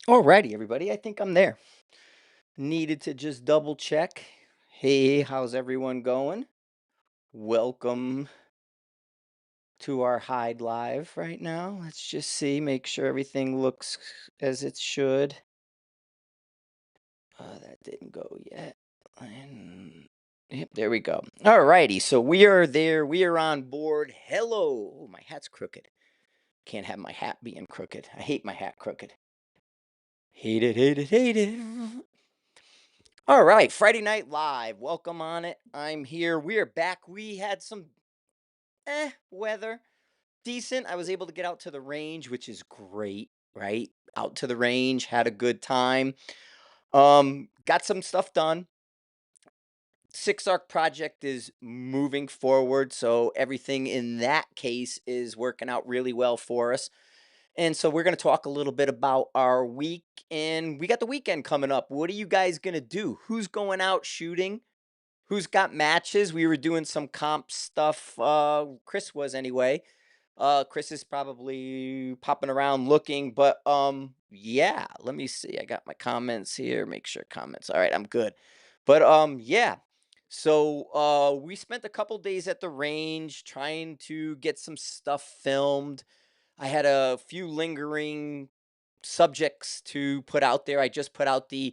Alrighty, everybody. I think I'm there. Needed to just double check. Hey, how's everyone going? Welcome to our Hide Live right now. Let's just see, make sure everything looks as it should. That didn't go yet. And yep, there we go. Alrighty, so we are there. We are on board. Hello. Oh, my hat's crooked. Can't have my hat being crooked. I hate my hat crooked. Hate it, hate it, hate it. All right, Friday Night Live. Welcome on it. I'm here. We are back. We had some weather. Decent. I was able to get out to the range, which is great, right? Out to the range, had a good time. Got some stuff done. Six Arc project is moving forward, so everything in that case is working out really well for us. And so we're going to talk a little bit about our week, and we got the weekend coming up. What are you guys going to do? Who's going out shooting? Who's got matches? We were doing some comp stuff. Chris was anyway. Chris is probably popping around looking, but yeah. Let me see. I got my comments here. Make sure comments. All right, I'm good. But yeah. So we spent a couple days at the range trying to get some stuff filmed. I had a few lingering subjects to put out there. I just put out the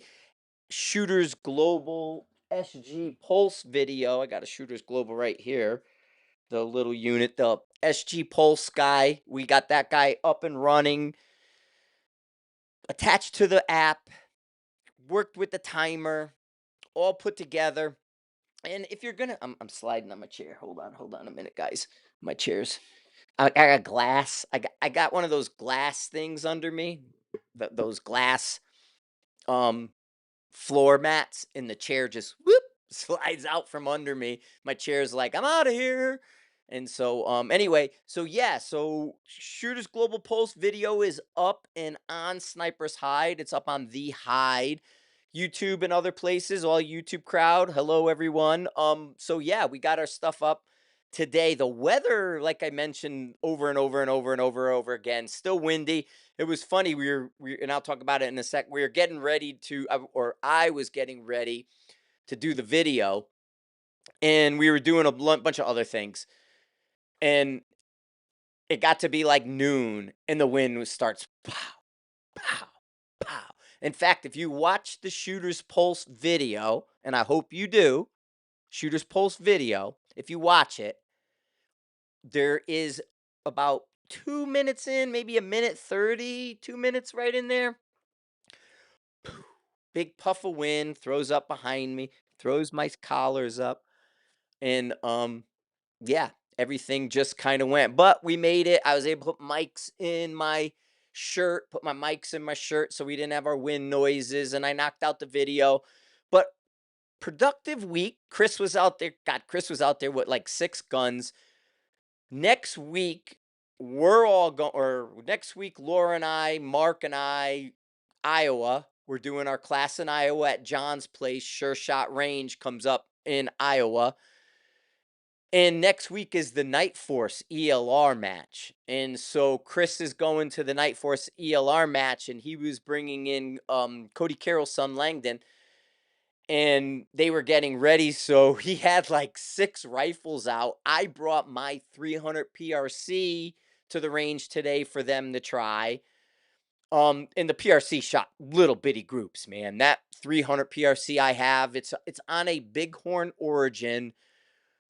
Shooters Global SG Pulse video. I got a Shooters Global right here. The little unit, the SG Pulse guy. We got that guy up and running, attached to the app, worked with the timer, all put together. And if you're gonna, I'm sliding on my chair. Hold on a minute, guys. My chair's. I got glass. I got one of those glass things under me. Those glass um floor mats, and the chair just whoop slides out from under me. My chair's like, I'm out of here. And so anyway, so yeah, so Shooters Global Pulse video is up and on Sniper's Hide. It's up on the Hide, YouTube and other places, all YouTube crowd. Hello everyone. So yeah, we got our stuff up today. The weather, like I mentioned over and over and over and over again, still windy. It was funny. And I'll talk about it in a sec. We were getting ready to, or I was getting ready to do the video, and we were doing a bunch of other things, and it got to be like noon, and the wind starts pow, pow, pow. In fact, if you watch the Shooter's Pulse video, and I hope you do, Shooter's Pulse video, if you watch it, there is about 2 minutes in, maybe a minute 30, 2 minutes right in there. Big puff of wind throws up behind me, throws my collars up, and yeah, everything just kind of went. But we made it. I was able to put mics in my shirt, put my mics in my shirt so we didn't have our wind noises, and I knocked out the video. But productive week. Chris was out there. God, Chris was out there with like 6 guns. Next week, we're all going, or next week, Laura and I, Mark and I, Iowa. We're doing our class in Iowa at John's place. Sure Shot Range comes up in Iowa. And next week is the Night Force ELR match. And so Chris is going to the Night Force ELR match, and he was bringing in Cody Carroll's son, Langdon, and they were getting ready. So he had like 6 rifles out. I brought my 300 PRC to the range today for them to try. And the PRC shot little bitty groups, man. That 300 PRC I have, it's on a Bighorn Origin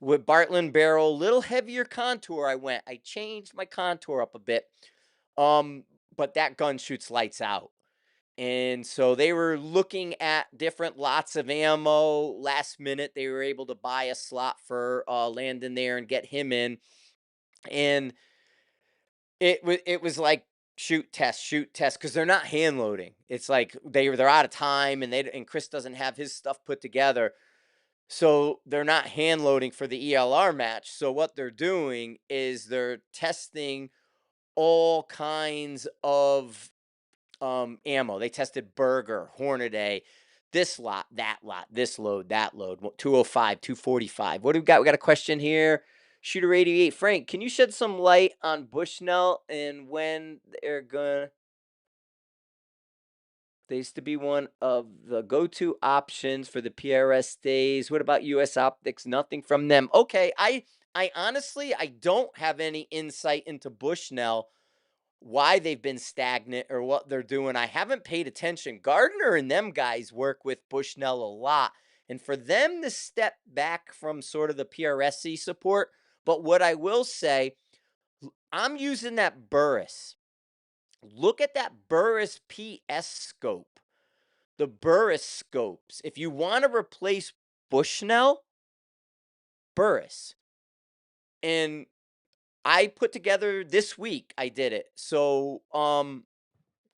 with Bartlett barrel, little heavier contour. I changed my contour up a bit. But that gun shoots lights out. And so they were looking at different lots of ammo. Last minute, they were able to buy a slot for Landon there and get him in. And it was like shoot test, because they're not hand loading. It's like they're out of time, and Chris doesn't have his stuff put together. So they're not hand loading for the ELR match. So what they're doing is they're testing all kinds of ammo. They tested Burger, Hornady, this lot, that lot, this load, that load, 205, 245. What do we got? We got a question here. Shooter 88. Frank, can you shed some light on Bushnell and when they're gonna They used to be one of the go-to options for the PRS days. What about US Optics? Nothing from them. Okay, I honestly I don't have any insight into Bushnell, why they've been stagnant or what they're doing. I haven't paid attention. Gardner and them guys work with Bushnell a lot. And for them to step back from sort of the PRSC support, but what I will say, I'm using that Burris. Look at that Burris PS scope, the Burris scopes. If you want to replace Bushnell, Burris. And I put together this week, I did it. So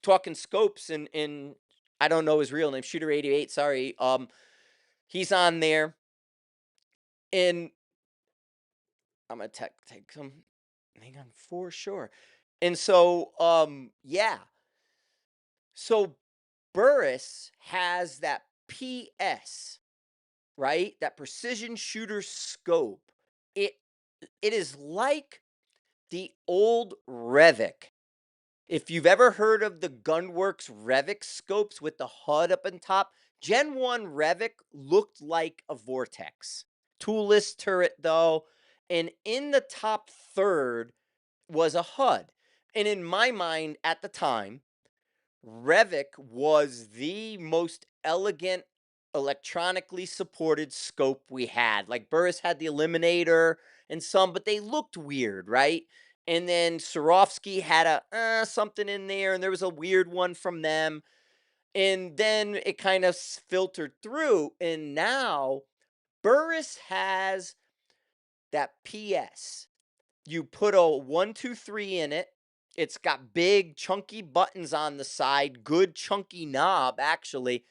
talking scopes and I don't know his real name, Shooter 88, sorry. He's on there and I'm gonna take some hang on for sure. And so yeah. So Burris has that PS, right? That precision shooter scope. It it is like the old Revic. If you've ever heard of the Gunworks Revic scopes with the HUD up on top, Gen 1 Revic looked like a Vortex. Toolless turret though, and in the top third was a HUD. And in my mind at the time, Revic was the most elegant electronically supported scope we had. Like Burris had the Eliminator and some, but they looked weird, right? And then Swarovski had a something in there, and there was a weird one from them. And then it kind of filtered through. And now Burris has that PS. You put a 123 in it. It's got big chunky buttons on the side, good chunky knob actually.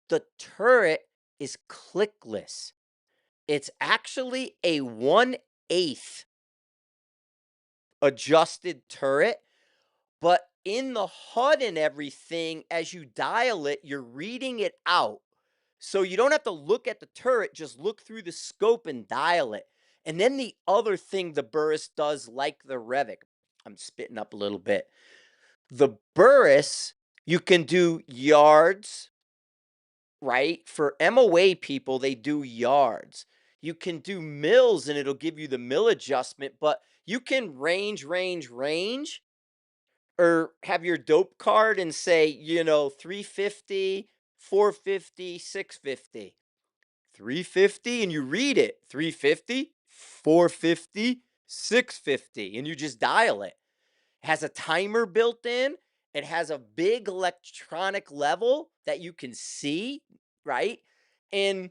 The turret is clickless. It's actually a 1/8 adjusted turret, but in the HUD and everything, as you dial it, you're reading it out. So you don't have to look at the turret, just look through the scope and dial it. And then the other thing the Burris does, like the Revic, I'm spitting up a little bit. The Burris, you can do yards, right? For MOA people, they do yards. You can do mills and it'll give you the mill adjustment, but you can range, or have your dope card and say, 350, 450, 650. 350 and you read it 350, 450, 650, and you just dial it. It has a timer built in. It has a big electronic level that you can see, right? And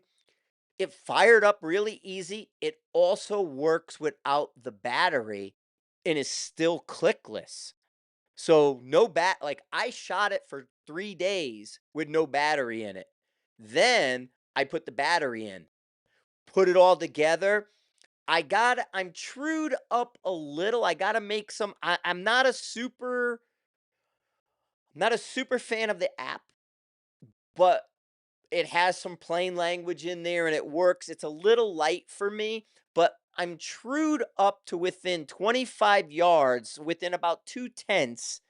it fired up really easy. It also works without the battery and is still clickless. So no like I shot it for 3 days with no battery in it. Then I put the battery in, put it all together. I'm trued up a little. I gotta make some. I'm not a super fan of the app, but it has some plain language in there and it works. It's a little light for me, but I'm trued up to within 25 yards, within about 2/10.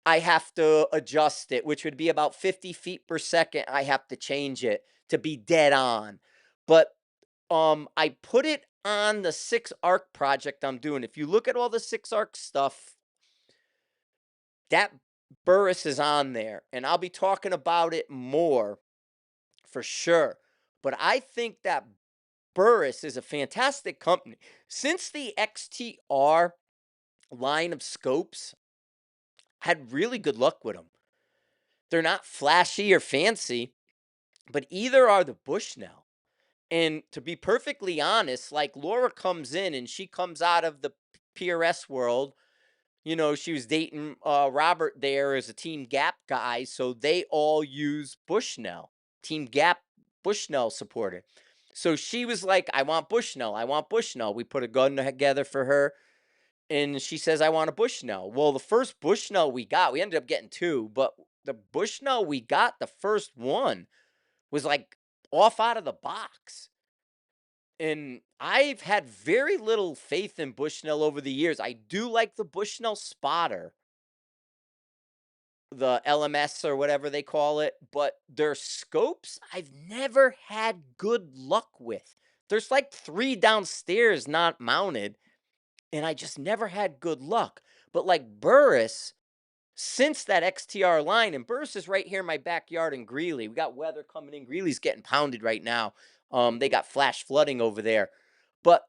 I have to adjust it, which would be about 50 feet per second. I have to change it to be dead on. But I put it on the 6 arc project I'm doing. If you look at all the 6 arc stuff, that Burris is on there, and I'll be talking about it more for sure. But I think that Burris is a fantastic company. Since the XTR line of scopes had really good luck with them. They're not flashy or fancy, but either are the Bushnell. And to be perfectly honest, like Laura comes in and she comes out of the PRS world. She was dating Robert there as a Team Gap guy. So they all use Bushnell, Team Gap Bushnell supporter. So she was like, I want Bushnell. I want Bushnell. We put a gun together for her. And she says, I want a Bushnell. Well, the first Bushnell we got, we ended up getting two, but the Bushnell we got, the first one, was like off out of the box. And I've had very little faith in Bushnell over the years. I do like the Bushnell spotter. the LMS or whatever they call it, but their scopes I've never had good luck with. There's like 3 downstairs not mounted, and I just never had good luck. But like Burris, since that XTR line, and Burris is right here in my backyard in Greeley. We got weather coming in. Greeley's getting pounded right now. They got flash flooding over there. But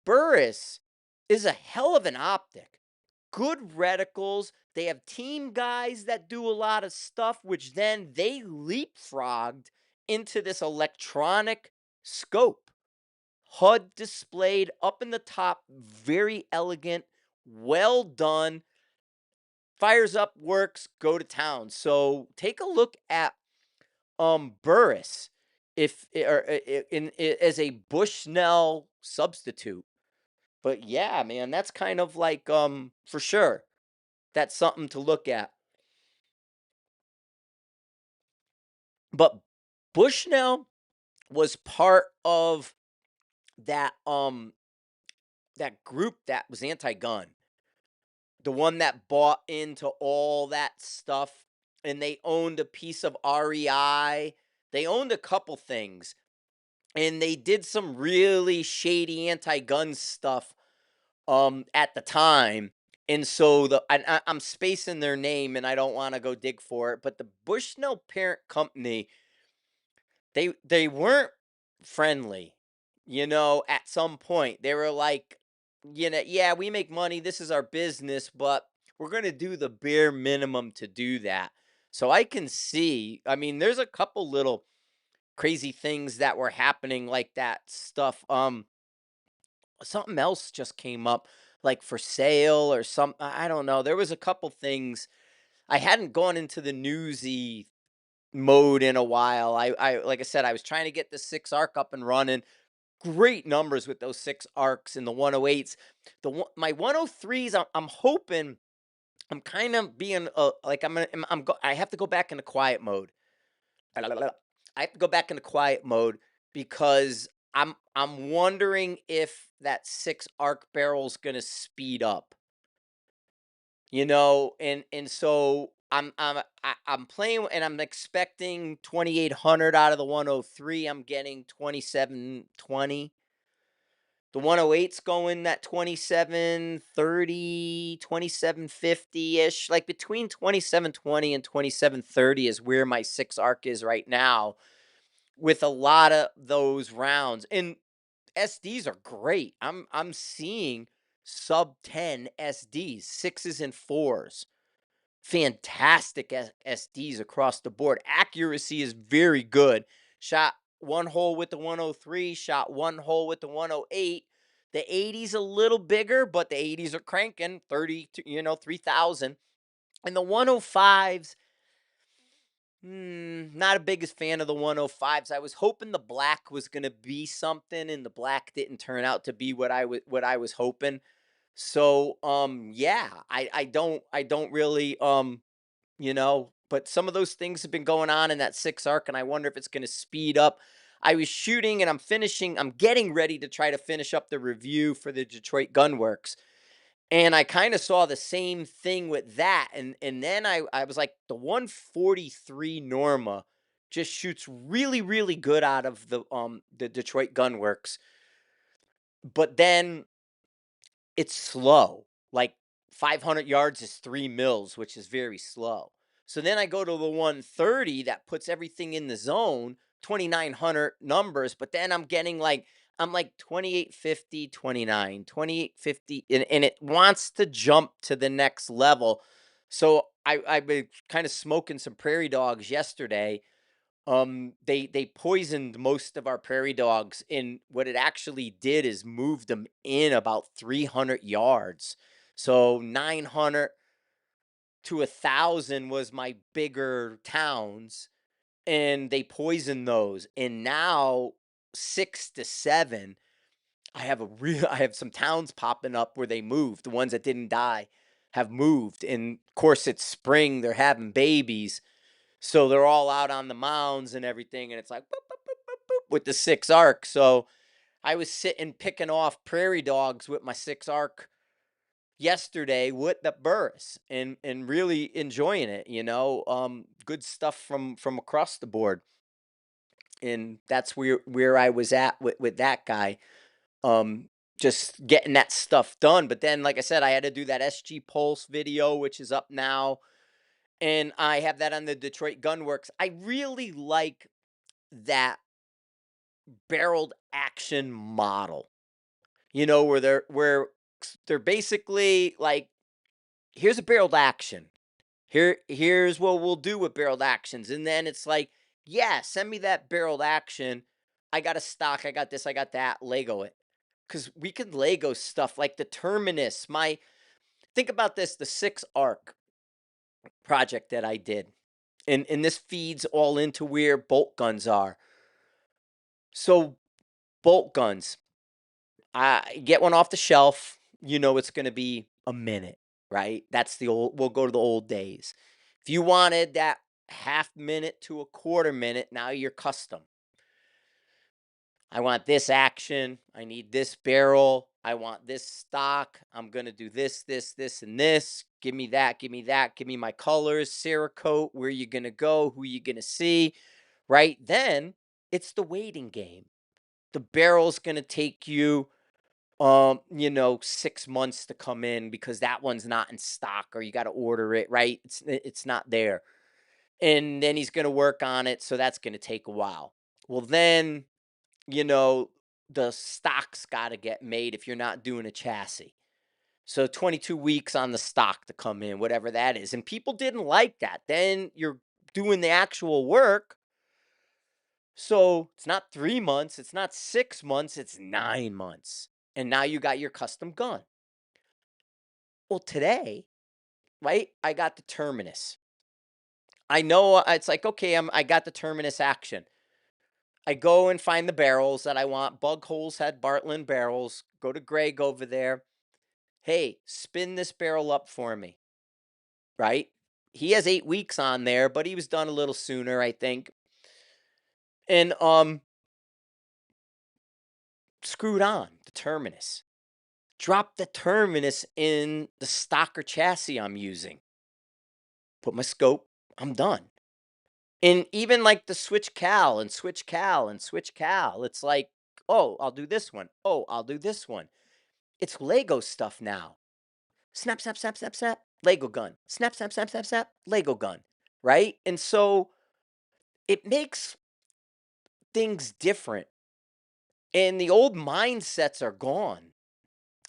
Burris is a hell of an optic. Good reticles. They have team guys that do a lot of stuff, which then they leapfrogged into this electronic scope. HUD displayed up in the top, very elegant, well done. Fires up, works, go to town. So take a look at Burris if as a Bushnell substitute. But yeah, man, that's kind of like for sure. That's something to look at. But Bushnell was part of that that group that was anti-gun. The one that bought into all that stuff, and they owned a piece of REI. They owned a couple things, and they did some really shady anti-gun stuff at the time. And so I'm spacing their name, and I don't want to go dig for it, but the Bushnell parent company, they weren't friendly. At some point they were like, yeah, we make money, this is our business, but we're going to do the bare minimum to do that. So I can see, I mean, there's a couple little crazy things that were happening like that stuff. Something else just came up, like for sale or some, I don't know. There was a couple things. I hadn't gone into the newsy mode in a while. I like I said, I was trying to get the 6 arc up and running. Great numbers with those 6 arcs and the 108s. My 103s, I'm hoping, I'm kind of being like I have to go back into quiet mode. I have to go back into quiet mode because I'm wondering if that 6 arc barrel's gonna speed up. And so I'm playing, and I'm expecting 2800 out of the 103. I'm getting 2720. The 108's going that 2730, 2750 ish, like between 2720 and 2730 is where my 6 arc is right now, with a lot of those rounds. And SDs are great. I'm seeing sub 10 SDs, sixes and fours. Fantastic SDs across the board. Accuracy is very good. Shot one hole with the 103, shot one hole with the 108. The 80's a little bigger, but the 80's are cranking 30 to 3,000. And the 105s, not a biggest fan of the 105s. I was hoping the black was going to be something, and the black didn't turn out to be what I was hoping. So yeah, I don't really but some of those things have been going on in that 6 arc, and I wonder if it's going to speed up. I was shooting, and I'm getting ready to try to finish up the review for the Detroit Gunworks. And I kind of saw the same thing with that. And then I was like, the 143 Norma just shoots really, really good out of the Detroit Gunworks. But then it's slow. Like 500 yards is 3 mils, which is very slow. So then I go to the 130 that puts everything in the zone, 2,900 numbers, but then I'm like 2850, 29, 2850, and it wants to jump to the next level. So I've been kind of smoking some prairie dogs yesterday. They poisoned most of our prairie dogs, and what it actually did is moved them in about 300 yards. So 900 to 1,000 was my bigger towns, and they poisoned those. And now 6 to 7, I have some towns popping up where they moved. The ones that didn't die have moved, and of course it's spring. They're having babies, so they're all out on the mounds and everything, and it's like boop, boop, boop, boop, boop, with the 6 arc. So I was sitting picking off prairie dogs with my 6 arc yesterday with the burris and really enjoying it, good stuff from across the board. And that's where I was at with that guy. Just getting that stuff done. But then, like I said, I had to do that SG Pulse video, which is up now. And I have that on the Detroit Gunworks. I really like that barreled action model, where they're basically like, here's a barreled action. Here's what we'll do with barreled actions. And then it's like, yeah, send me that barreled action. I got a stock, I got this, I got that, Lego it. Cause we could Lego stuff like the Terminus. Think about this, the 6 arc project that I did. And this feeds all into where bolt guns are. So bolt guns, I get one off the shelf, it's gonna be a minute, right? We'll go to the old days. If you wanted that half minute to a quarter minute, now you're custom. I want this action. I need this barrel. I want this stock. I'm going to do this, and this. Give me that. Give me that. Give me my colors, Cerakote, where you going to go, who you going to see, right? Then it's the waiting game. The barrel's going to take you, 6 months to come in because that one's not in stock or you got to order it, right? It's not there. And then he's going to work on it. So that's going to take a while. Well, then you know, the stock's got to get made if you're not doing a chassis. So 22 weeks on the stock to come in, whatever that is. And people didn't like that. Then you're doing the actual work. So it's not 3 months, it's not 6 months, it's 9 months. And now you got your custom gun. Well, today, right? I got the Terminus. I know it's like, okay, I got the Terminus action. I go and find the barrels that I want. Bug Holes had Bartland barrels. Go to Greg over there. Hey, spin this barrel up for me. Right? He has 8 weeks on there, but he was done a little sooner, I think. And screwed on the Terminus. Drop the Terminus in the stocker chassis I'm using. Put my scope. I'm done. And even like the switch cal and switch cal and switch cal, it's like, oh, I'll do this one. Oh, I'll do this one. It's Lego stuff now. Snap, snap, snap, snap, snap, Lego gun. Snap, snap, snap, snap, snap, Lego gun. Right? And so it makes things different. And the old mindsets are gone.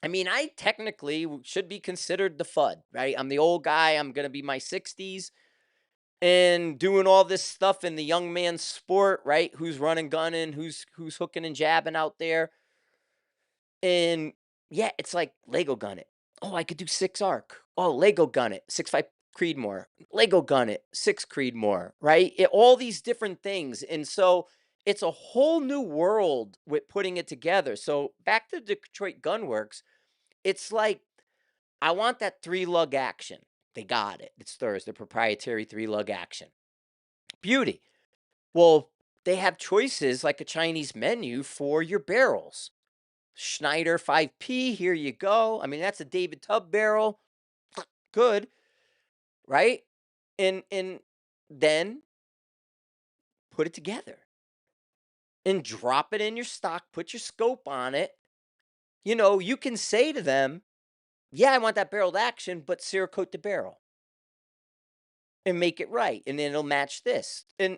I mean, I technically should be considered the FUD, right? I'm the old guy. I'm going to be my 60s and doing all this stuff in the young man's sport, right? Who's running, gunning, who's hooking and jabbing out there. And yeah, it's like Lego gun it. Oh, I could do 6 arc. Oh, Lego gun it. 6.5 Creedmoor. Lego gun it. 6 Creedmoor, right? All these different things. And so it's a whole new world with putting it together. So back to Detroit Gunworks, it's like, I want that 3-lug action. They got it. It's theirs, the proprietary 3-lug action. Beauty. Well, they have choices like a Chinese menu for your barrels. Schneider 5P, here you go. I mean, that's a David Tubb barrel. Good, right? And then put it together and drop it in your stock, put your scope on it. You can say to them, yeah, I want that barreled action, but Cerakote the barrel and make it right. And then it'll match this. And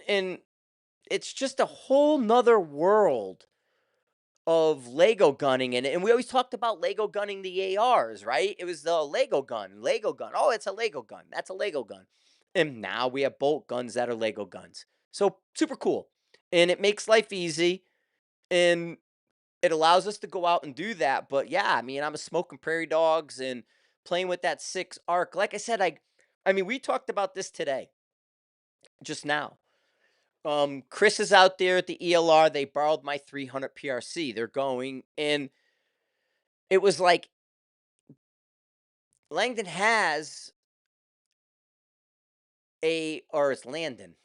it's just a whole nother world of Lego gunning in it. And we always talked about Lego gunning the ARs, right? It was the Lego gun, Lego gun. Oh, it's a Lego gun. That's a Lego gun. And now we have bolt guns that are Lego guns. So super cool. And it makes life easy. And it allows us to go out and do that. But yeah, I mean, I'm a smoking prairie dogs and playing with that 6 arc. Like I said, I mean, we talked about this today, just now. Chris is out there at the ELR. They borrowed my 300 PRC. They're going, and it was like Langdon has or it's Landon,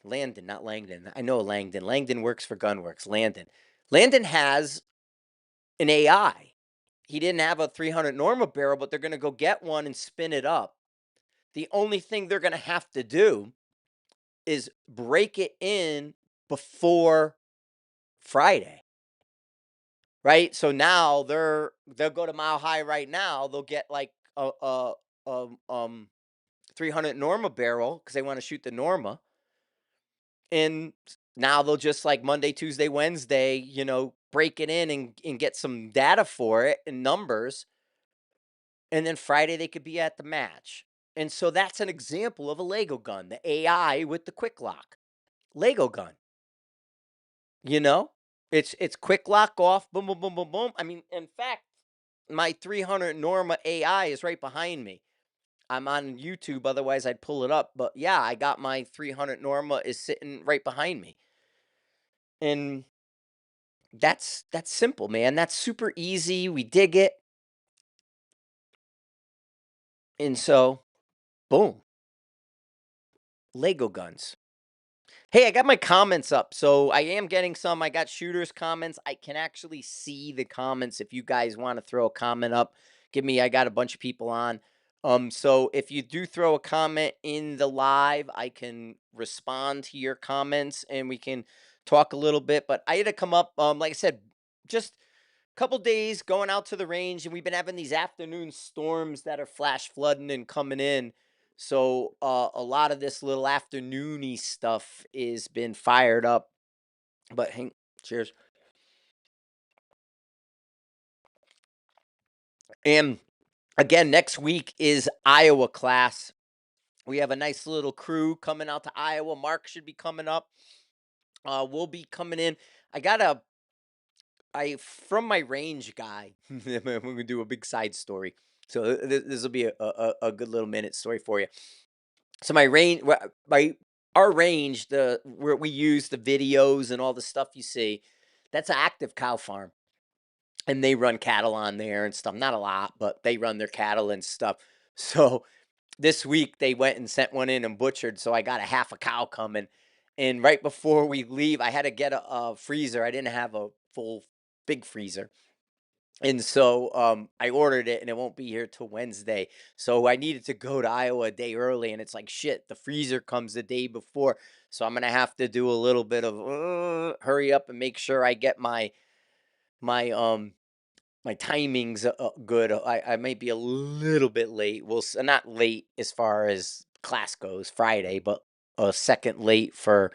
not Langdon. I know Langdon. Langdon works for Gunworks. Landon has an AI he didn't have a 300 Norma barrel, but they're going to go get one and spin it up. The only thing they're going to have to do is break it in before Friday, right? So now they'll go to Mile High right now. They'll get like a 300 Norma barrel because they want to shoot the Norma, and now they'll just like Monday, Tuesday, Wednesday, break it in and get some data for it and numbers, and then Friday they could be at the match. And so that's an example of a Lego gun, the AI with the quick lock. Lego gun. You know? It's quick lock off, boom, boom, boom, boom, boom. I mean, in fact, my 300 Norma AI is right behind me. I'm on YouTube, otherwise I'd pull it up. But yeah, I got my 300 Norma is sitting right behind me. And that's simple, man. That's super easy. We dig it. And so, boom, Lego guns. Hey, I got my comments up. So I am getting some. I got shooters comments. I can actually see the comments if you guys want to throw a comment up. I got a bunch of people on. So if you do throw a comment in the live, I can respond to your comments and we can talk a little bit. But I had to come up, like I said, just couple days going out to the range, and we've been having these afternoon storms that are flash flooding and coming in. So a lot of this little afternoony stuff is been fired up. But cheers. And again, next week is Iowa class. We have a nice little crew coming out to Iowa. Mark should be coming up. We'll be coming in. I from my range guy. I'm gonna do a big side story. So this will be a good little minute story for you. So our range, the where we use the videos and all the stuff you see, that's an active cow farm, and they run cattle on there and stuff. Not a lot, but they run their cattle and stuff. So this week they went and sent one in and butchered. So I got a half a cow coming, and right before we leave, I had to get a freezer. I didn't have a full big freezer. And so I ordered it and it won't be here till Wednesday. So I needed to go to Iowa a day early. And it's like, shit, the freezer comes the day before. So I'm going to have to do a little bit of hurry up and make sure I get my, my timings good. I might be a little bit late. Not late as far as class goes Friday, but a second late for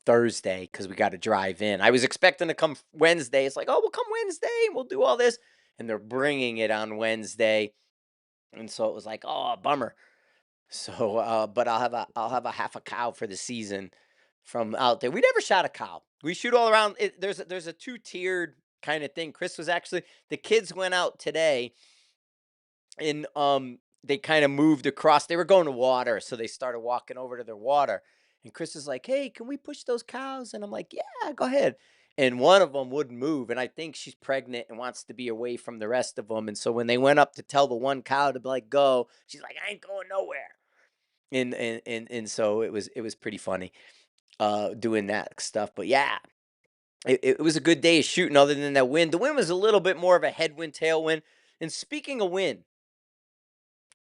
Thursday because we got to drive in. I was expecting to come Wednesday. It's like, oh, we'll come Wednesday and we'll do all this, and they're bringing it on Wednesday, and so it was like, oh, bummer. So, but I'll have a half a cow for the season from out there. We never shot a cow. We shoot all around. There's a two-tiered kind of thing. Chris was actually the kids went out today and they kind of moved across. They were going to water, so they started walking over to their water. And Chris is like, "Hey, can we push those cows?" And I'm like, "Yeah, go ahead." And one of them wouldn't move, and I think she's pregnant and wants to be away from the rest of them. And so when they went up to tell the one cow to like go, she's like, "I ain't going nowhere." And so it was pretty funny doing that stuff. But yeah, it was a good day of shooting. Other than that wind, the wind was a little bit more of a headwind, tailwind. And speaking of wind,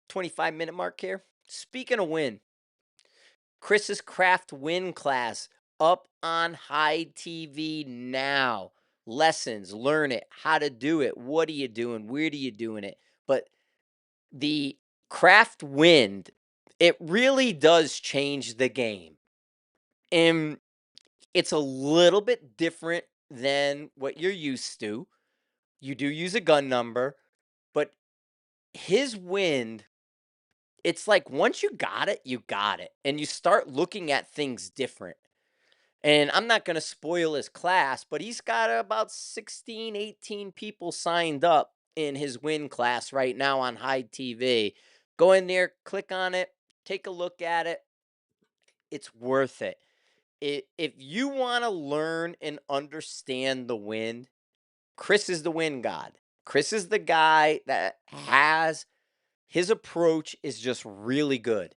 25-minute mark here. Speaking of wind, Chris's Craft Win class up on High TV now. Lessons, learn it, how to do it, what are you doing, where are you doing it. But the Craft Wind, it really does change the game. And it's a little bit different than what you're used to. You do use a gun number, but his wind, it's like once you got it, you got it. And you start looking at things different. And I'm not going to spoil his class, but he's got about 16, 18 people signed up in his win class right now on High TV. Go in there, click on it, take a look at it. It's worth it. If you want to learn and understand the wind, Chris is the wind god. Chris is the guy that has his approach is just really good.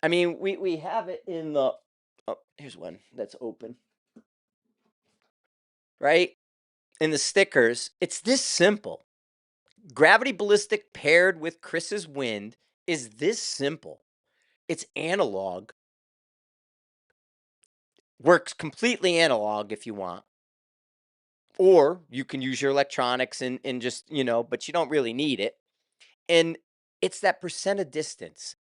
I mean, we have it in the here's one that's open. Right? In the stickers, it's this simple. Gravity ballistic paired with Chris's wind is this simple. It's analog, works completely analog if you want, or you can use your electronics and just, but you don't really need it. And it's that percent of distance.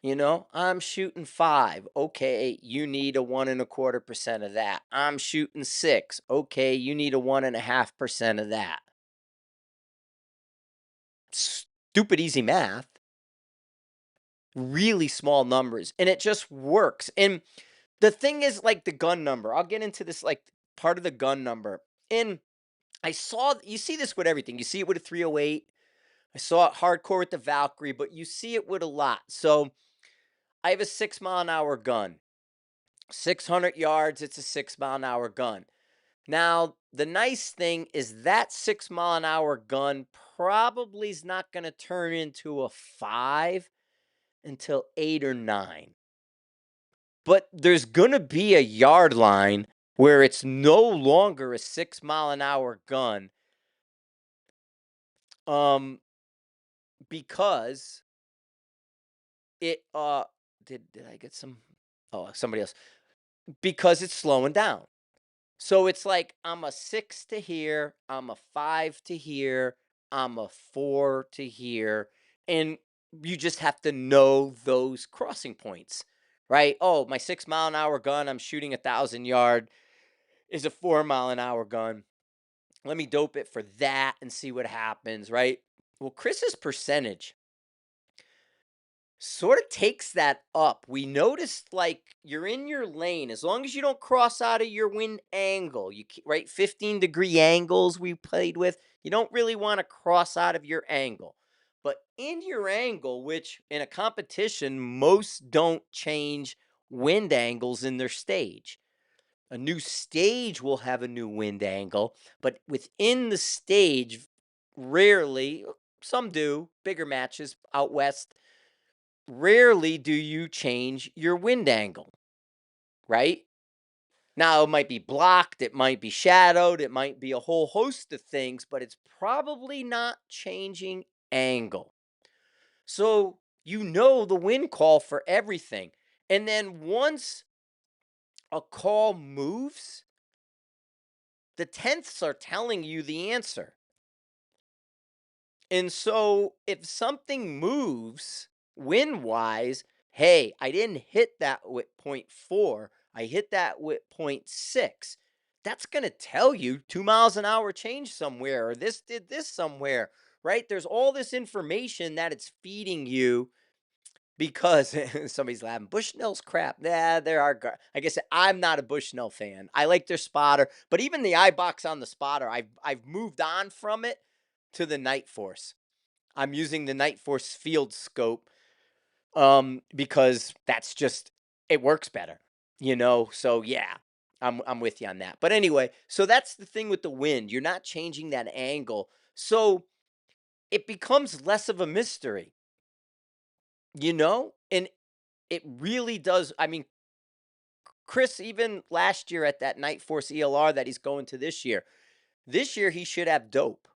I'm shooting 5. Okay, you need a 1.25% of that. I'm shooting 6. Okay, you need a 1.5% of that. Stupid easy math, really small numbers, and it just works. And the thing is, like the gun number, I'll get into this, like part of the gun number. And you see this with everything. You see it with a 308. I saw it hardcore with the Valkyrie, but you see it with a lot. So I have a 6-mile-an-hour gun. 600 yards, it's a 6-mile-an-hour gun. Now, the nice thing is that 6-mile-an-hour gun probably is not going to turn into a 5 until 8 or 9. But there's going to be a yard line where it's no longer a 6-mile-an-hour gun, because it did I get some, oh, somebody else, because it's slowing down. So it's like I'm a 6 to here, I'm a 5 to here, I'm a 4 to here, and you just have to know those crossing points, right? Oh, my 6-mile-an-hour gun, I'm shooting 1,000 yard, is a 4-mile-an-hour gun. Let me dope it for that and see what happens, right? Well, Chris's percentage sort of takes that up. We noticed, like, you're in your lane as long as you don't cross out of your wind angle. Right, 15-degree angles we played with. You don't really want to cross out of your angle. But in your angle, which in a competition most don't change wind angles in their stage. A new stage will have a new wind angle, but within the stage, rarely, some do, bigger matches out west, rarely do you change your wind angle, right? Now, it might be blocked, it might be shadowed, it might be a whole host of things, but it's probably not changing angle. So, the wind call for everything. And then once a call moves, the tenths are telling you the answer. And so if something moves wind wise, hey, I didn't hit that with point 0.4, I hit that with 0.6. That's going to tell you 2 miles an hour change somewhere, or this did this somewhere, right? There's all this information that it's feeding you because somebody's laughing. Bushnell's crap. Nah, there are. Like I said, I'm not a Bushnell fan. I like their spotter, but even the eye box on the spotter, I've moved on from it to the Night Force. I'm using the Night Force field scope, because that's just, it works better, So yeah, I'm with you on that. But anyway, so that's the thing with the wind. You're not changing that angle, so it becomes less of a mystery, and it really does. I mean, Chris, even last year at that Night Force ELR that he's going to this year he should have dope.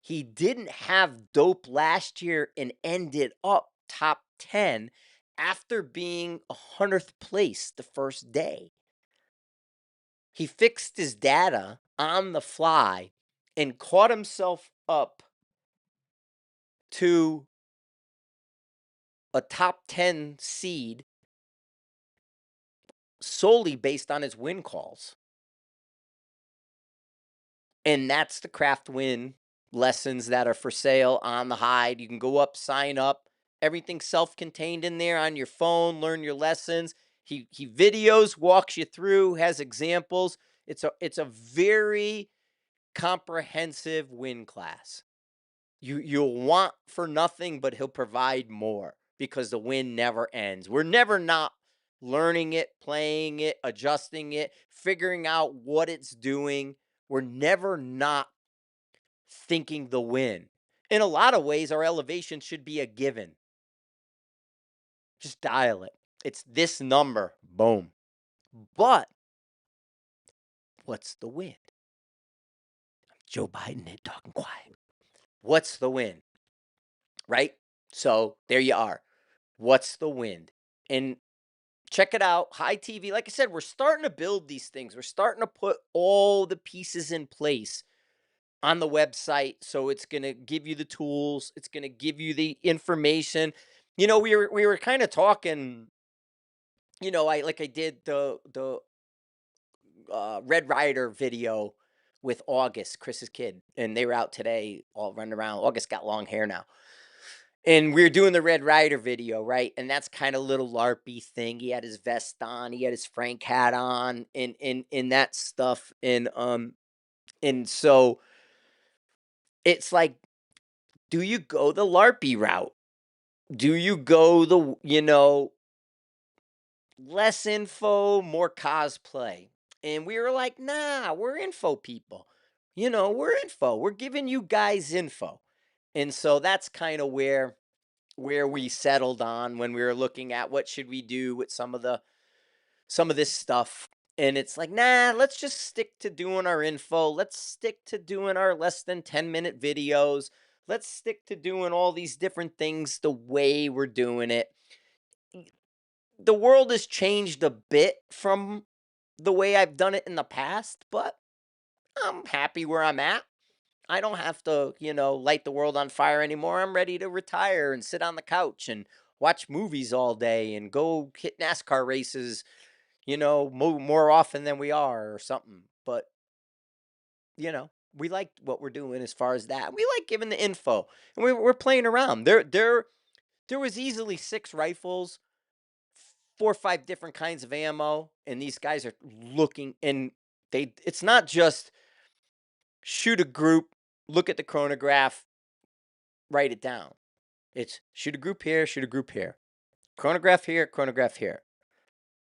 He didn't have dope last year and ended up top 10 after being 100th place the first day. He fixed his data on the fly and caught himself up to a top 10 seed solely based on his win calls. And that's the craft win lessons that are for sale on the Hide. You can go up, sign up. Everything's self-contained in there on your phone. Learn your lessons. He videos, walks you through, has examples. It's a very comprehensive win class. You'll want for nothing, but he'll provide more because the win never ends. We're never not learning it, playing it, adjusting it, figuring out what it's doing. We're never not thinking the win. In a lot of ways, our elevation should be a given. Just dial it. It's this number. Boom. But what's the wind? I'm Joe Biden ain't talking quiet. What's the win? Right? So there you are. What's the wind? And check it out. High TV. Like I said, we're starting to build these things. We're starting to put all the pieces in place on the website. So it's going to give you the tools. It's going to give you the information. We were kind of talking, I did the Red Rider video with August, Chris's kid, and they were out today all running around. August got long hair now. And we were doing the Red Rider video, right? And that's kind of little LARPy thing. He had his vest on, he had his Frank hat on, and that stuff. And so it's like, do you go the LARPy route? Do you go the, less info, more cosplay? And we were like, nah, we're info people. We're info. We're giving you guys info. And so that's kind of where we settled on when we were looking at what should we do with some of this stuff. And it's like, nah, let's just stick to doing our info. Let's stick to doing our less than 10-minute videos. Let's stick to doing all these different things the way we're doing it. The world has changed a bit from the way I've done it in the past, but I'm happy where I'm at. I don't have to, light the world on fire anymore. I'm ready to retire and sit on the couch and watch movies all day and go hit NASCAR races, more often than we are or something. But, we like what we're doing as far as that. We like giving the info, and we're playing around. There was easily 6 rifles, 4 or 5 different kinds of ammo, and these guys are looking, and it's not just shoot a group, look at the chronograph, write it down. It's shoot a group here, shoot a group here. Chronograph here, chronograph here.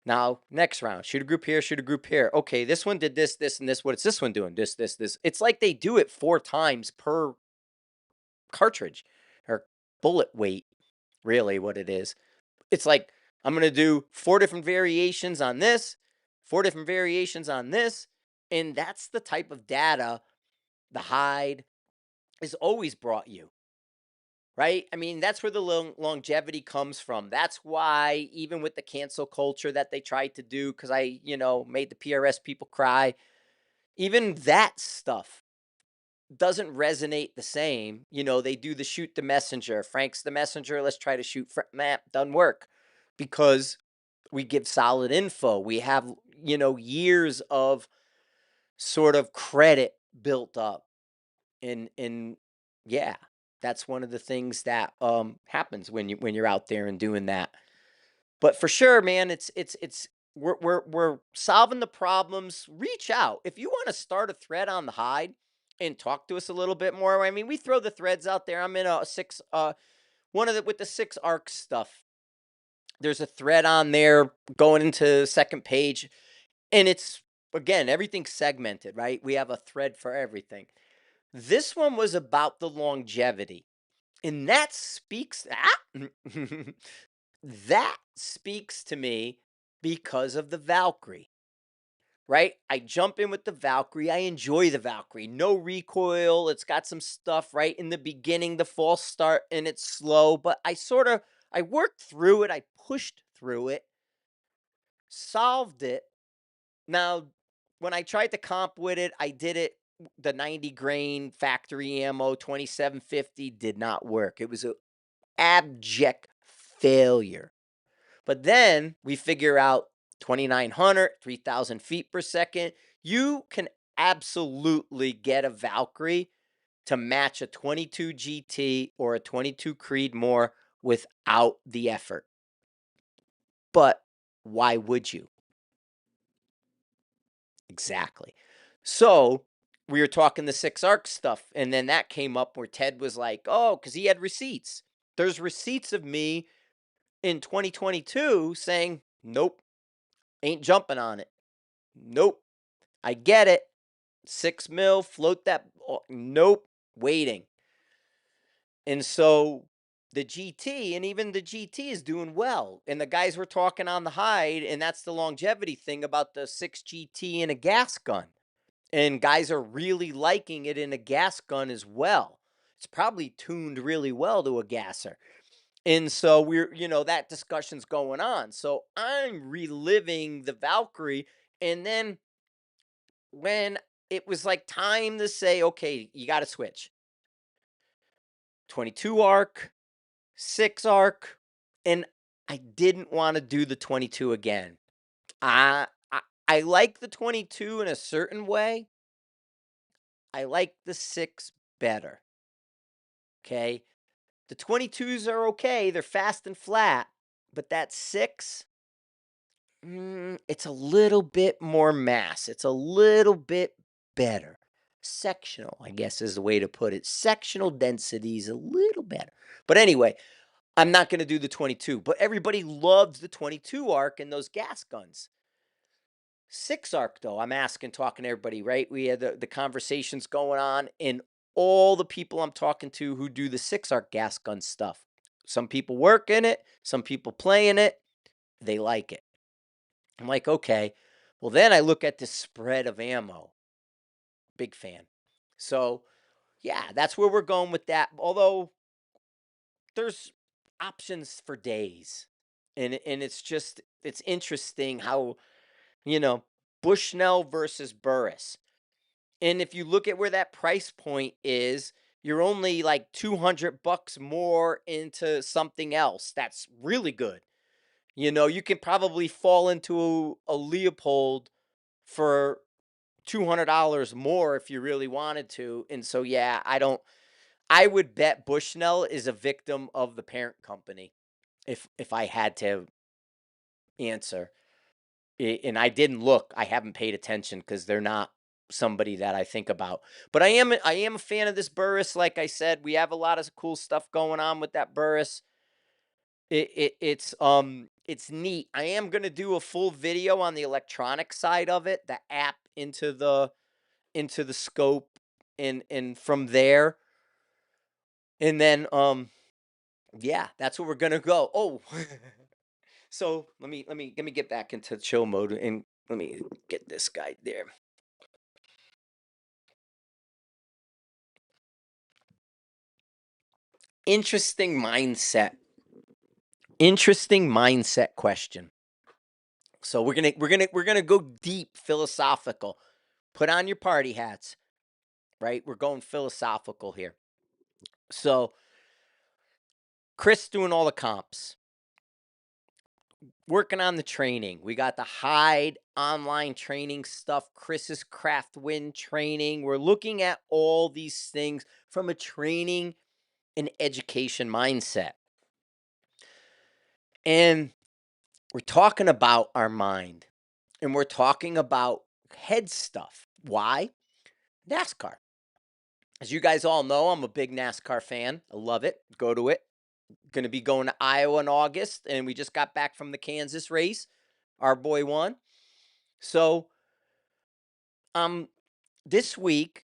Now, next round, shoot a group here, shoot a group here. Okay, this one did this, this, and this. What's this one doing? This, this, this. It's like they do it 4 times per cartridge or bullet weight, really, what it is. It's like, I'm going to do 4 different variations on this, 4 different variations on this. And that's the type of data the Hide has always brought you. Right? I mean, that's where the longevity comes from. That's why, even with the cancel culture that they tried to do, because I, made the PRS people cry, even that stuff doesn't resonate the same. They do the shoot the messenger. Frank's the messenger. Let's try to shoot. Doesn't work because we give solid info. We have, years of sort of credit built up. And yeah, that's one of the things that happens when you're out there and doing that. But for sure, man, it's we're solving the problems. Reach out if you want to start a thread on the Hide and talk to us a little bit more. I mean, we throw the threads out there. I'm in a 6 one of the with the 6 arc stuff. There's a thread on there going into second page, and it's again everything's segmented, right? We have a thread for everything. This one was about the longevity. And that speaks that speaks to me because of the Valkyrie. Right? I jump in with the Valkyrie. I enjoy the Valkyrie. No recoil. It's got some stuff right in the beginning, the false start, and it's slow. But I worked through it. I pushed through it, solved it. Now, when I tried to comp with it, I did it the 90 grain factory ammo 2750 did not work. It was an abject failure. But then we figure out 2900, 3000 feet per second. You can absolutely get a Valkyrie to match a 22 GT or a 22 Creedmoor without the effort. But why would you? Exactly. So we were talking the 6 arc stuff, and then that came up where Ted was like, oh, because he had receipts. There's receipts of me in 2022 saying, nope, ain't jumping on it. Nope. I get it. 6 mil, float that. Nope. Waiting. And so the GT, and even the GT is doing well. And the guys were talking on the Hide, and that's the longevity thing about the 6 GT and a gas gun. and guys are really liking it in a gas gun as well. It's probably tuned really well to a gasser. And so that discussion's going on. So I'm reliving the Valkyrie. And then when it was like time to say, okay, you got to switch 22 arc, 6 arc. And I didn't want to do the 22 again. I like the 22 in a certain way. I like the 6 better. Okay. The 22s are okay. They're fast and flat. But that 6, it's a little bit more mass. It's a little bit better. Sectional, I guess is the way to put it. Sectional density is a little better. But anyway, I'm not going to do the 22. But everybody loves the 22 arc and those gas guns. 6 arc, though, I'm asking, talking to everybody, right? We had the conversations going on, and all the people I'm talking to who do the 6 arc gas gun stuff. Some people work in it, some people play in it, they like it. I'm like, okay. Well, then I look at the spread of ammo. Big fan. So, yeah, that's where we're going with that. Although there's options for days. And it's interesting how, you know, Bushnell versus Burris. And if you look at where that price point is, you're only like 200 bucks more into something else. That's really good. You can probably fall into a Leopold for $200 more if you really wanted to. And so, yeah, I would bet Bushnell is a victim of the parent company if I had to answer. And I didn't look. I haven't paid attention because they're not somebody that I think about. But I am a fan of this Burris. Like I said, we have a lot of cool stuff going on with that Burris. It's neat. I am gonna do a full video on the electronic side of it, the app into the scope, and from there, and then yeah, that's where we're gonna go. Oh, so let me get back into chill mode and let me get this guy there. Interesting mindset. Interesting mindset question. So we're gonna go deep philosophical. Put on your party hats, right? We're going philosophical here. So Chris doing all the comps, working on the training. We got the Hyde online training stuff, Chris's Craft Win training. We're looking at all these things from a training and education mindset. And we're talking about our mind and we're talking about head stuff. Why? NASCAR. As you guys all know, I'm a big NASCAR fan. I love it. Go to it. Going to be going to Iowa in August, and we just got back from the Kansas race. Our boy won. So, this week,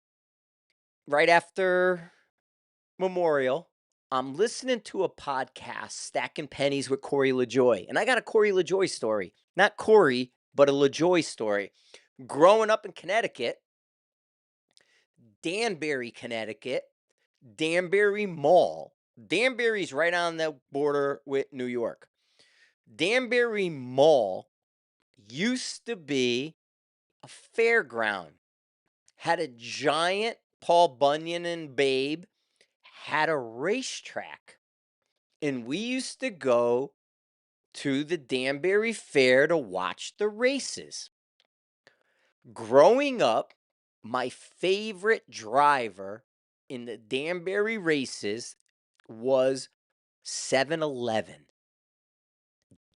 right after Memorial, I'm listening to a podcast, Stacking Pennies with Corey LaJoy. And I got a Corey LaJoy story. Not Corey, but a LaJoy story. Growing up in Connecticut, Danbury, Connecticut, Danbury Mall. Danbury's right on the border with New York. Danbury Mall used to be a fairground. Had a giant Paul Bunyan and Babe, had a racetrack. And we used to go to the Danbury Fair to watch the races. Growing up, my favorite driver in the Danbury races was 7-Eleven.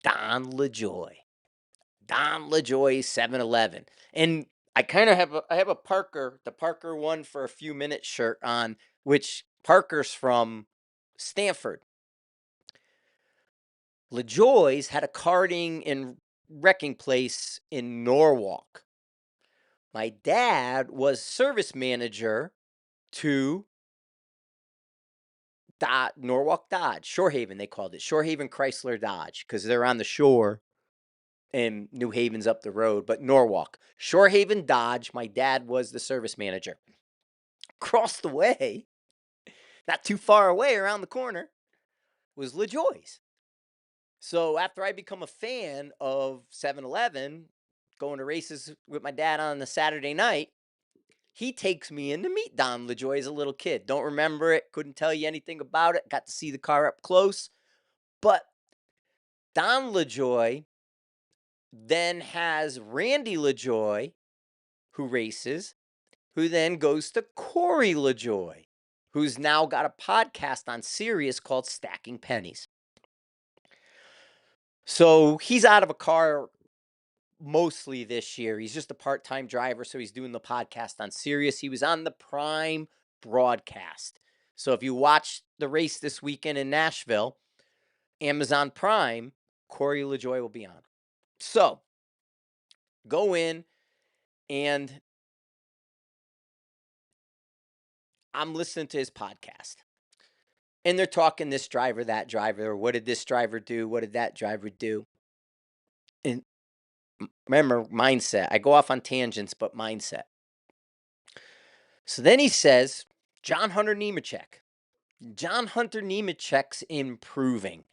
Don LaJoy. Don LaJoy 7-Eleven. And I have a Parker, the Parker One for a Few Minutes shirt on, which Parker's from Stanford. LaJoy's had a karting and wrecking place in Norwalk. My dad was service manager to Norwalk Dodge, Shorehaven, they called it. Shorehaven Chrysler Dodge, because they're on the shore. and New Haven's up the road, but Norwalk. Shorehaven Dodge, my dad was the service manager. Across the way, not too far away around the corner, was LaJoy's. So after I become a fan of 7-Eleven, going to races with my dad on the Saturday night, he takes me in to meet Don LaJoy as a little kid. Don't remember it, couldn't tell you anything about it, got to see the car up close. But Don LaJoy then has Randy LaJoy, who races, who then goes to Corey LaJoy, who's now got a podcast on Sirius called Stacking Pennies. So he's out of a car mostly this year. He's just a part-time driver, so he's doing the podcast on Sirius. He was on the Prime broadcast. So if you watch the race this weekend in Nashville, Amazon Prime, Corey LaJoy will be on. So go in, and I'm listening to his podcast. And they're talking this driver, that driver. What did this driver do? What did that driver do? And remember, mindset. I go off on tangents, but mindset. So then he says, John Hunter Nemechek. John Hunter Nemechek's improving.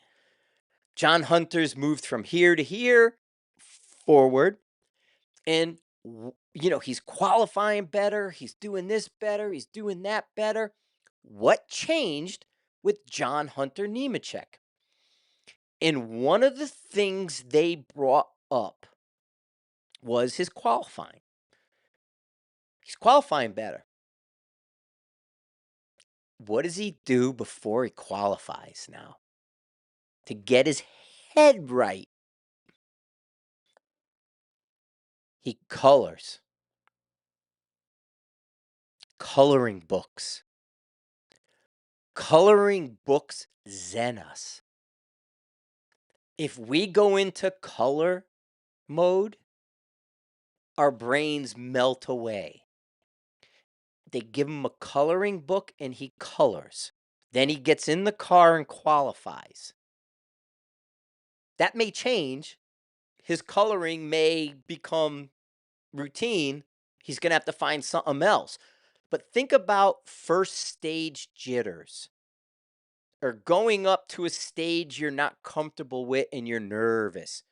John Hunter's moved from here to here, forward. And, he's qualifying better. He's doing this better. He's doing that better. What changed with John Hunter Nemechek? And one of the things they brought up was his qualifying. He's qualifying better. What does he do before he qualifies now? To get his head right, he colors. Coloring books. Coloring books zen us. If we go into color mode, our brains melt away. They give him a coloring book and he colors. Then he gets in the car and qualifies. That may change. His coloring may become routine. He's going to have to find something else. But think about first stage jitters, or going up to a stage you're not comfortable with and you're nervous.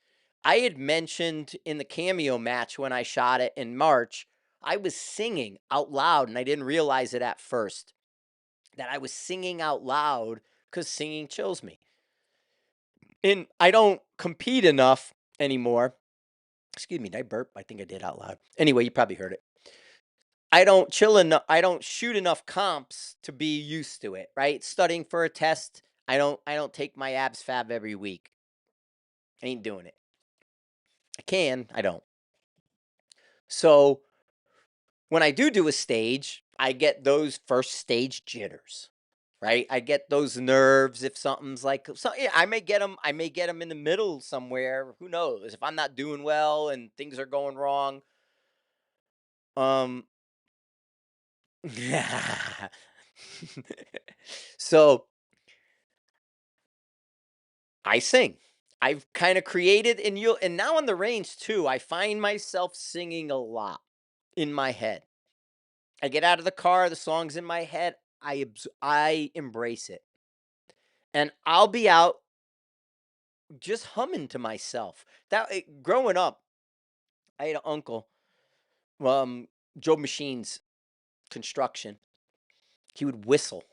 I had mentioned in the cameo match when I shot it in March, I was singing out loud, and I didn't realize it at first, that I was singing out loud because singing chills me. And I don't compete enough anymore. Excuse me, did I burp? I think I did out loud. Anyway, you probably heard it. I don't shoot enough comps to be used to it, right? Studying for a test, I don't take my abs fab every week. I ain't doing it. I can, I don't. So when I do a stage, I get those first stage jitters, right? I get those nerves if something's like, so yeah, I may get them in the middle somewhere. Who knows? If I'm not doing well and things are going wrong. So I sing. I've kind of created, and now on the range too, I find myself singing a lot in my head. I get out of the car, the song's in my head, I embrace it. And I'll be out just humming to myself. Growing up, I had an uncle, Joe Machines Construction. He would whistle.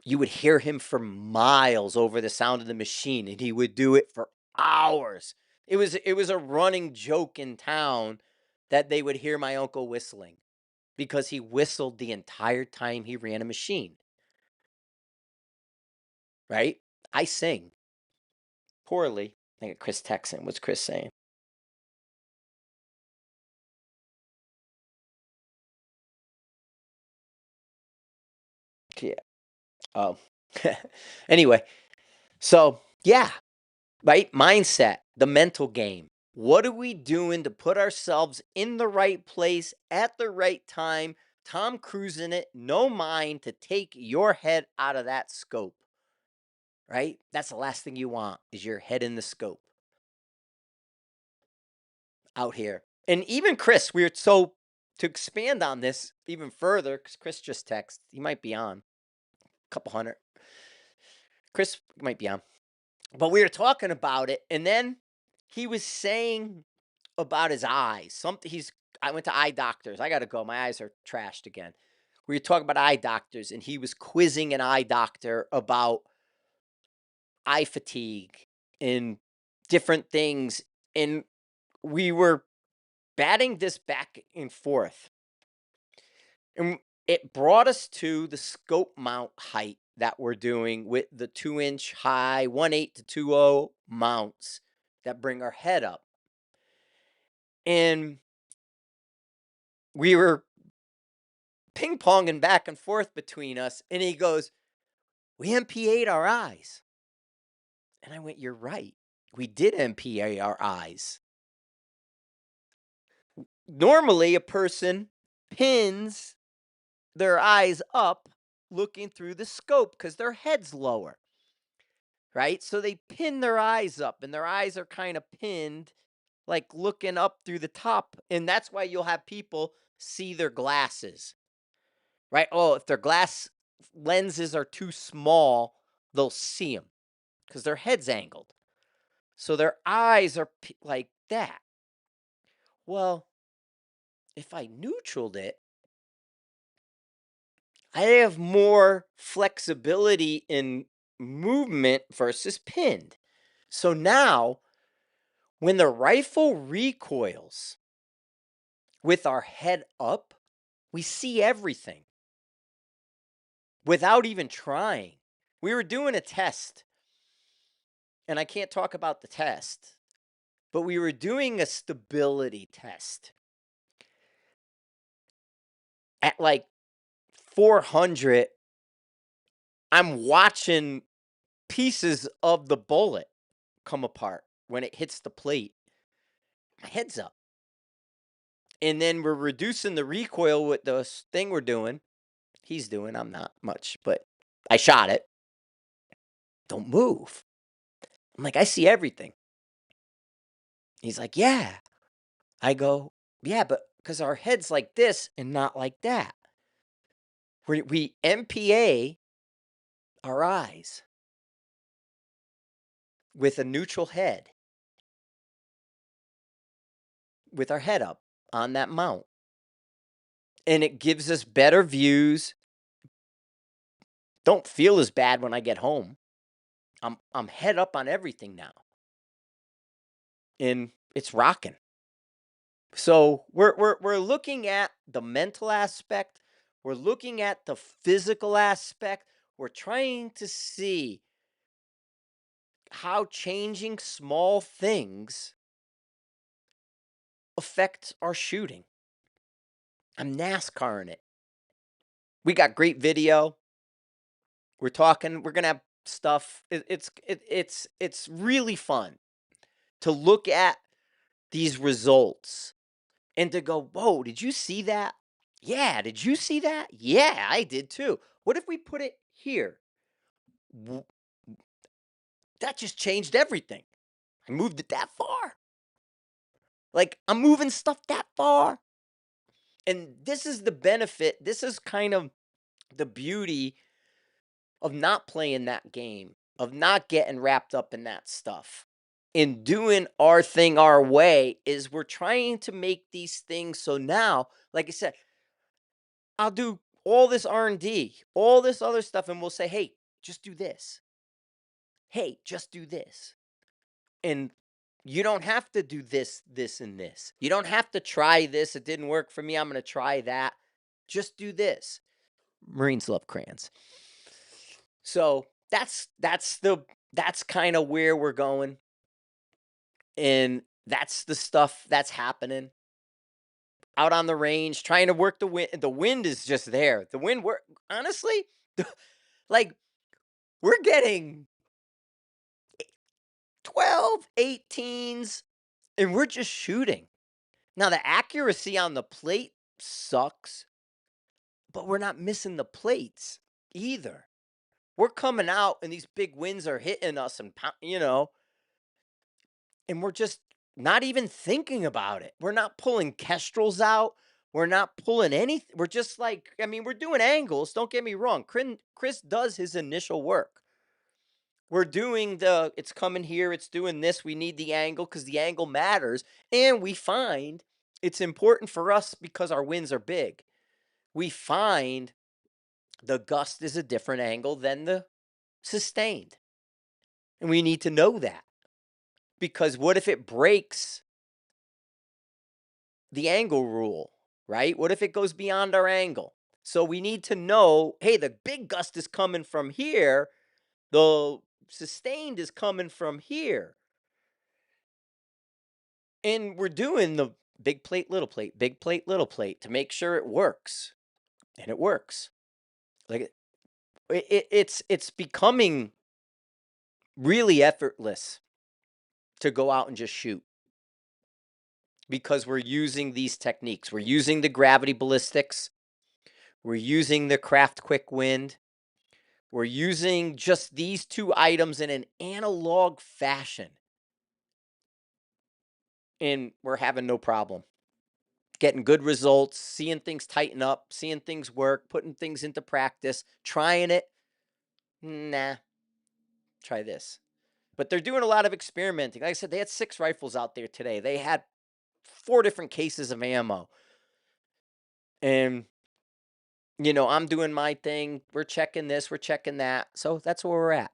You would hear him for miles over the sound of the machine, and he would do it for hours. It was a running joke in town that they would hear my uncle whistling because he whistled the entire time he ran a machine. Right? I sing poorly. I think Chris Texan. What's Chris saying? Yeah. Oh. Anyway, so yeah, right? Mindset, the mental game. What are we doing to put ourselves in the right place at the right time? Tom Cruise in it, no mind to take your head out of that scope, right? That's the last thing you want is your head in the scope. out here. And even Chris, we're so to expand on this even further, because Chris just texted. He might be on. A couple hundred. Chris might be on. But we were talking about it, and then he was saying about his eyes. Something I went to eye doctors. I gotta go. My eyes are trashed again. We were talking about eye doctors, and he was quizzing an eye doctor about eye fatigue and different things. And we were batting this back and forth. And it brought us to the scope mount height that we're doing with the 2-inch high 1.8 to 2.0 mounts that bring our head up. And we were ping ponging back and forth between us. And he goes, "We MPA'd our eyes." And I went, "You're right. We did MPA our eyes." Normally, a person pins their eyes up looking through the scope because their head's lower, right? So they pin their eyes up and their eyes are kind of pinned, like looking up through the top. And that's why you'll have people see their glasses, right? Oh, if their glass lenses are too small, they'll see them because their head's angled. So their eyes are like that. Well, if I neutraled it, I have more flexibility in movement versus pinned. So now, when the rifle recoils with our head up, we see everything without even trying. We were doing a test, and I can't talk about the test, but we were doing a stability test at like 400. I'm watching pieces of the bullet come apart when it hits the plate. My head's up. And then we're reducing the recoil with the thing we're doing. He's doing, I'm not much, but I shot it. Don't move. I'm like, I see everything. He's like, yeah. I go, yeah, but because our head's like this and not like that. We MPA our eyes with a neutral head, with our head up on that mount. And it gives us better views. Don't feel as bad when I get home. I'm head up on everything now. And it's rocking. So we're looking at the mental aspect, we're looking at the physical aspect, we're trying to see how changing small things affect our shooting. I'm NASCARing it. We got great video. We're talking. We're gonna have stuff. It's really fun to look at these results and to go, whoa, did you see that? Yeah, did you see that? Yeah, I did too. What if we put it here? That just changed everything. I moved it that far. Like, I'm moving stuff that far. And this is the benefit. This is kind of the beauty of not playing that game, of not getting wrapped up in that stuff. In doing our thing our way is we're trying to make these things so now, like I said, I'll do all this R&D, all this other stuff, and we'll say, hey, just do this. Hey, just do this. And you don't have to do this, this, and this. You don't have to try this. It didn't work for me. I'm going to try that. Just do this. Marines love crayons. So that's kind of where we're going. And that's the stuff that's happening out on the range, trying to work the wind. The wind is just there. The wind, honestly, like, we're getting 12, 18s, and we're just shooting. Now, the accuracy on the plate sucks, but we're not missing the plates either. We're coming out, and these big winds are hitting us, and and we're just not even thinking about it. We're not pulling kestrels out. We're not pulling anything. We're just like, I mean, we're doing angles. Don't get me wrong. Chris does his initial work. We're doing it's coming here, it's doing this. We need the angle because the angle matters. And we find it's important for us because our winds are big. We find the gust is a different angle than the sustained. And we need to know that because what if it breaks the angle rule, right? What if it goes beyond our angle? So we need to know, hey, the big gust is coming from here, the sustained is coming from here. And we're doing the big plate, big plate, little plate to make sure it works. And it works. Like it's becoming really effortless to go out and just shoot because we're using these techniques. We're using the gravity ballistics. We're using the craft quick wind. We're using just these two items in an analog fashion. And we're having no problem getting good results, seeing things tighten up, seeing things work, putting things into practice, trying it. Nah, try this. But they're doing a lot of experimenting. Like I said, they had 6 rifles out there today. They had 4 different cases of ammo. And, I'm doing my thing. We're checking this, we're checking that. So that's where we're at.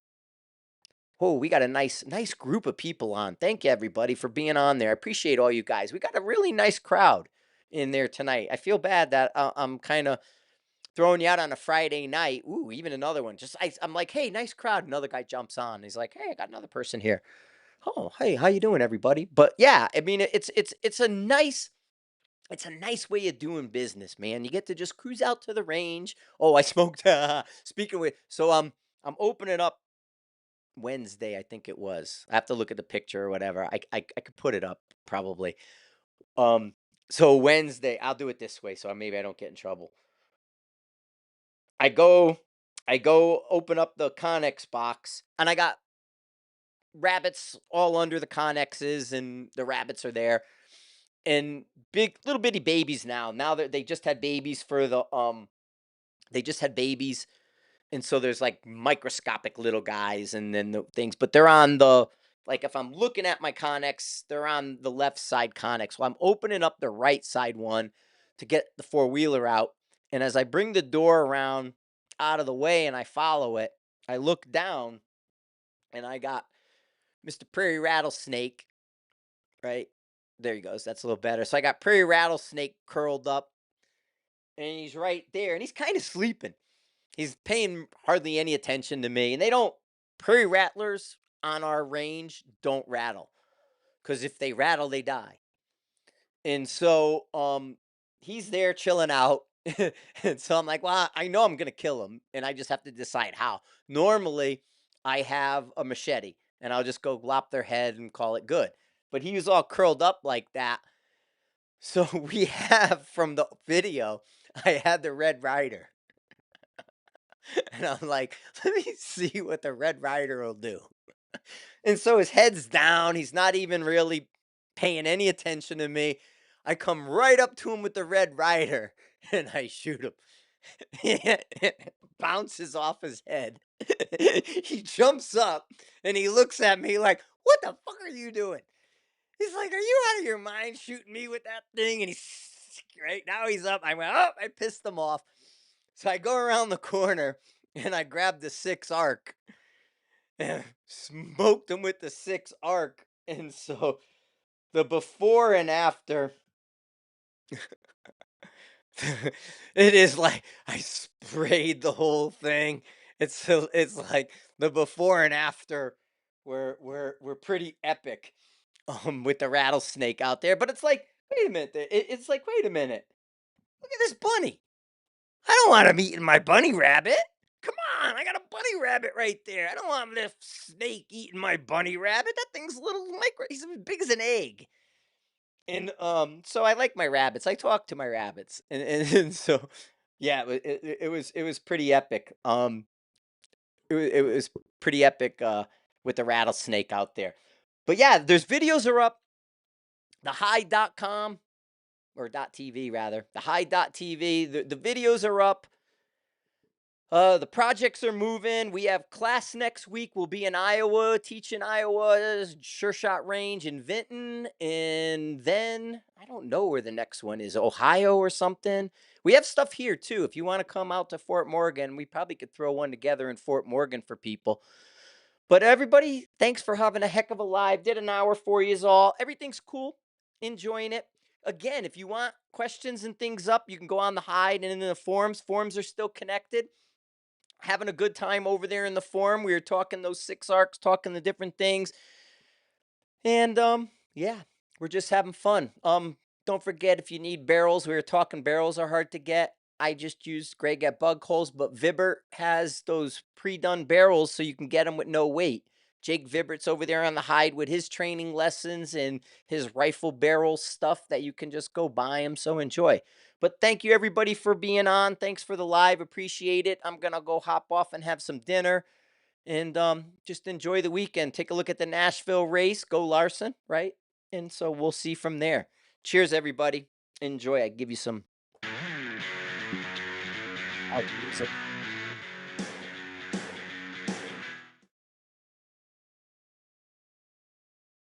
Oh, we got a nice group of people on. Thank you, everybody, for being on there. I appreciate all you guys. We got a really nice crowd in there tonight. I feel bad that I'm kind of throwing you out on a Friday night. Ooh, even another one. I'm like, hey, nice crowd. Another guy jumps on. He's like, hey, I got another person here. Oh, hey, how you doing, everybody? But yeah, I mean, it's a nice way of doing business, man. You get to just cruise out to the range. Oh, I smoked. Speaking with, so I'm opening up Wednesday, I think it was. I have to look at the picture or whatever. I could put it up probably. Um, so Wednesday, I'll do it this way, so maybe I don't get in trouble. I go, I go open up the Connex box, and I got rabbits all under the Connexes, and the rabbits are there, and big little bitty babies now. Now that they just had babies they just had babies. And so there's like microscopic little guys and then the things, but they're on like if I'm looking at my Connex, they're on the left side Connex. Well, I'm opening up the right side one to get the four-wheeler out. And as I bring the door around out of the way and I follow it, I look down and I got Mr. Prairie Rattlesnake, right? There he goes. That's a little better. So I got Prairie Rattlesnake curled up and he's right there and he's kind of sleeping. He's paying hardly any attention to me. And prairie rattlers on our range don't rattle because if they rattle, they die. And so he's there chilling out. And so I'm like, well, I know I'm going to kill him. And I just have to decide how. Normally, I have a machete and I'll just go glop their head and call it good. But he was all curled up like that. So we have from the video, I had the Red Rider. And I'm like, let me see what the Red Rider will do. And so his head's down. He's not even really paying any attention to me. I come right up to him with the Red Rider and I shoot him. It bounces off his head. He jumps up and he looks at me like, what the fuck are you doing? He's like, are you out of your mind shooting me with that thing? And he's right now he's up. I went, oh, I pissed him off. So I go around the corner and I grab the 6 arc and smoked him with the 6 arc. And so the before and after, it is like I sprayed the whole thing. It's like the before and after were pretty epic with the rattlesnake out there. But it's like, wait a minute. It's like, wait a minute. Look at this bunny. I don't want him eating my bunny rabbit. Come on, I got a bunny rabbit right there. I don't want this snake eating my bunny rabbit. That thing's a little micro. He's as big as an egg. And so I like my rabbits. I talk to my rabbits, and so yeah, it was pretty epic. It was pretty epic with the rattlesnake out there. But yeah, there's videos are up. thehigh.com or .tv rather. The high.tv. The videos are up. The projects are moving. We have class next week. We'll be in Iowa, teaching Iowa's Sure Shot Range in Vinton. And then I don't know where the next one is, Ohio or something. We have stuff here too. If you want to come out to Fort Morgan, we probably could throw one together in Fort Morgan for people. But everybody, thanks for having a heck of a live. Did an hour for you all. Everything's cool. Enjoying it. Again, if you want questions and things up, you can go on the Hide and in the forums. Forums are still connected. Having a good time over there in the forum. We were talking those 6 arcs, talking the different things. And yeah, we're just having fun. Don't forget if you need barrels, we were talking barrels are hard to get. I just used Greg at Bug Holes, but Vibert has those pre-done barrels so you can get them with no weight. Jake Vibert's over there on the Hide with his training lessons and his rifle barrel stuff that you can just go buy him. So enjoy. But thank you everybody for being on. Thanks for the live. Appreciate it. I'm gonna go hop off and have some dinner and just enjoy the weekend. Take a look at the Nashville race. Go Larson, right? And so we'll see from there. Cheers, everybody. Enjoy. I give you some music.